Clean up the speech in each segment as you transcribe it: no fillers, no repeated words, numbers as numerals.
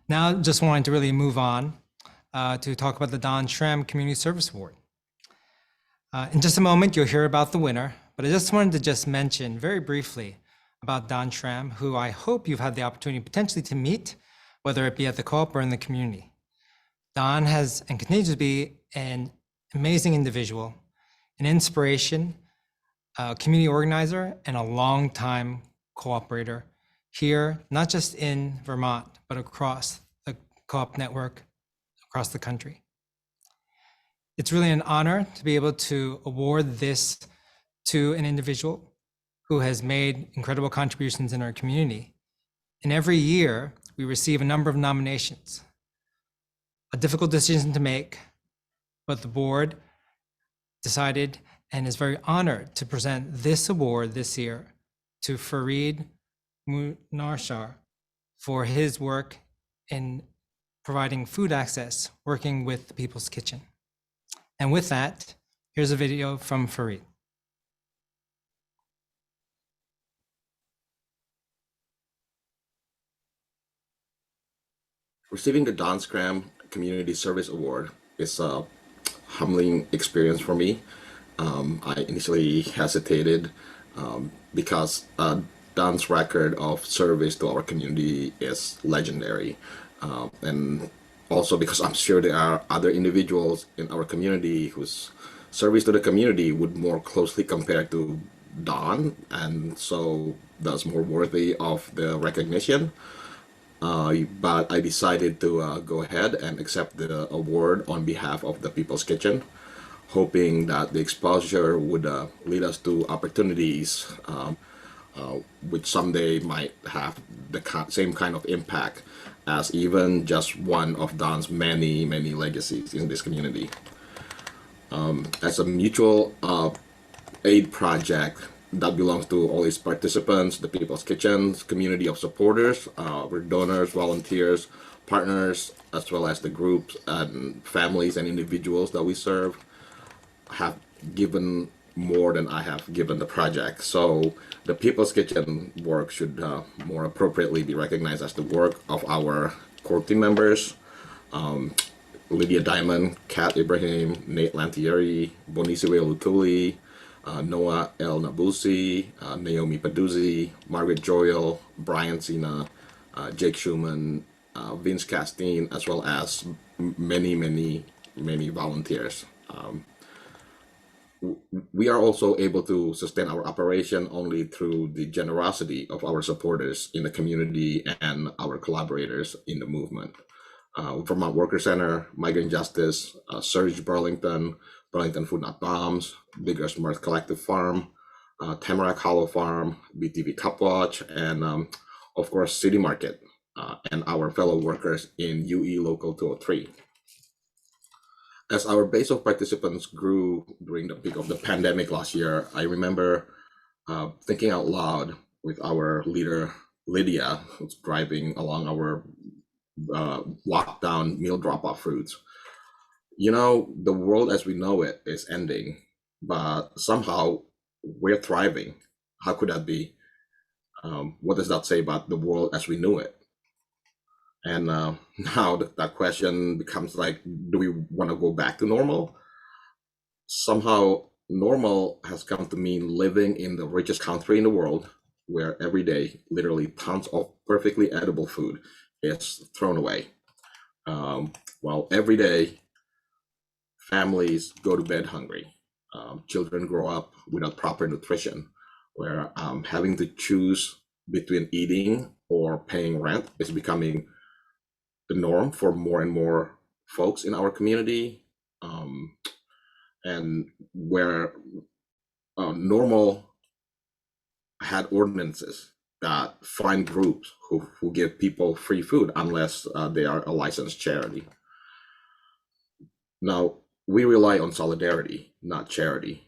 Now, just wanted to really move on to talk about the Don Schramm Community Service Award. In just a moment, you'll hear about the winner, but I just wanted to just mention very briefly about Don Schramm, who I hope you've had the opportunity potentially to meet, whether it be at the co-op or in the community. Don has and continues to be an amazing individual, an inspiration, a community organizer, and a longtime cooperator here, not just in Vermont, but across the co-op network across the country. It's really an honor to be able to award this to an individual who has made incredible contributions in our community. And every year we receive a number of nominations, a difficult decision to make, but the board decided and is very honored to present this award this year to FaRied Munarsyah for his work in providing food access, working with the People's Kitchen. And with that, here's a video from FaRied. Receiving the Don Schramm Community Service Award is a humbling experience for me. I initially hesitated because Don's record of service to our community is legendary. And also because I'm sure there are other individuals in our community whose service to the community would more closely compare to Don, and so that's more worthy of the recognition. But I decided to go ahead and accept the award on behalf of the People's Kitchen, hoping that the exposure would lead us to opportunities which someday might have the same kind of impact as even just one of Don's many, many legacies in this community. As a mutual aid project that belongs to all its participants, the People's Kitchen's community of supporters, we're donors, volunteers, partners, as well as the groups and families and individuals that we serve, have given more than I have given the project. So the People's Kitchen work should more appropriately be recognized as the work of our core team members, Lydia Diamond, Kat Ibrahim, Nate Lantieri, Bonisiwe Lutuli, Noah El Nabusi, Naomi Paduzzi, Margaret Joyal, Brian Sina, Jake Schumann, Vince Castine, as well as many, many, many volunteers. We are also able to sustain our operation only through the generosity of our supporters in the community and our collaborators in the movement. Vermont Worker Center, Migrant Justice, Surge Burlington, Burlington Food Not Bombs, Bigger's Mirth Collective Farm, Tamarack Hollow Farm, BTV Cup Watch, and of course City Market, and our fellow workers in UE Local 203. As our base of participants grew during the peak of the pandemic last year, I remember thinking out loud with our leader, Lydia, who's driving along our lockdown meal drop-off routes. You know, the world as we know it is ending, but somehow we're thriving. How could that be? What does that say about the world as we knew it? And now that question becomes like, do we want to go back to normal? Somehow normal has come to mean living in the richest country in the world, where every day, literally tons of perfectly edible food is thrown away. While every day, families go to bed hungry. Children grow up without proper nutrition, where having to choose between eating or paying rent is becoming the norm for more and more folks in our community, and where normal had ordinances that find groups who give people free food unless they are a licensed charity. Now, we rely on solidarity, not charity.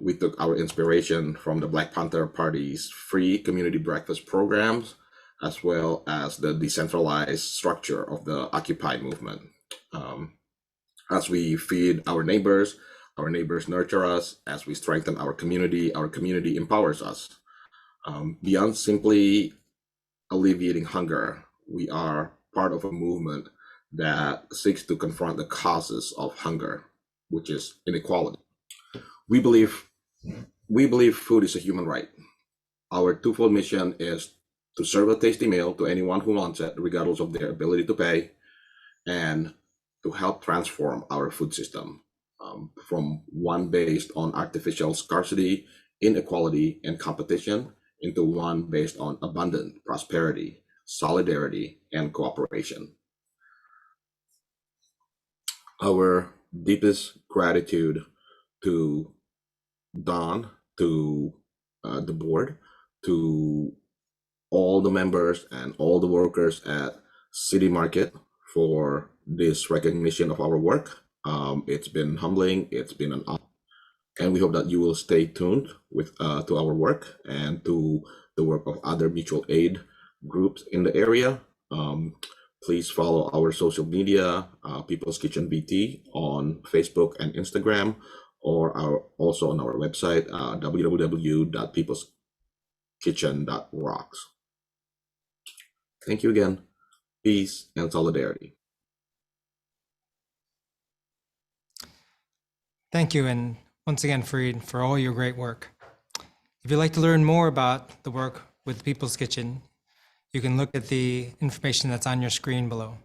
We took our inspiration from the Black Panther Party's free community breakfast programs, as well as the decentralized structure of the Occupy movement. As we feed our neighbors nurture us. As we strengthen our community empowers us. Beyond simply alleviating hunger, we are part of a movement that seeks to confront the causes of hunger, which is inequality. We believe food is a human right. Our twofold mission is to serve a tasty meal to anyone who wants it, regardless of their ability to pay, and to help transform our food system from one based on artificial scarcity, inequality, and competition into one based on abundant prosperity, solidarity, and cooperation. Our deepest gratitude to Don, to the board, to all the members and all the workers at City Market for this recognition of our work. It's been humbling, it's been an honor, and we hope that you will stay tuned with to our work and to the work of other mutual aid groups in the area. Please follow our social media, People's Kitchen BT on Facebook and Instagram, or also on our website, www.peopleskitchen.rocks. Thank you again. Peace and solidarity. Thank you, and once again, FaRied, for all your great work. If you'd like to learn more about the work with People's Kitchen, you can look at the information that's on your screen below.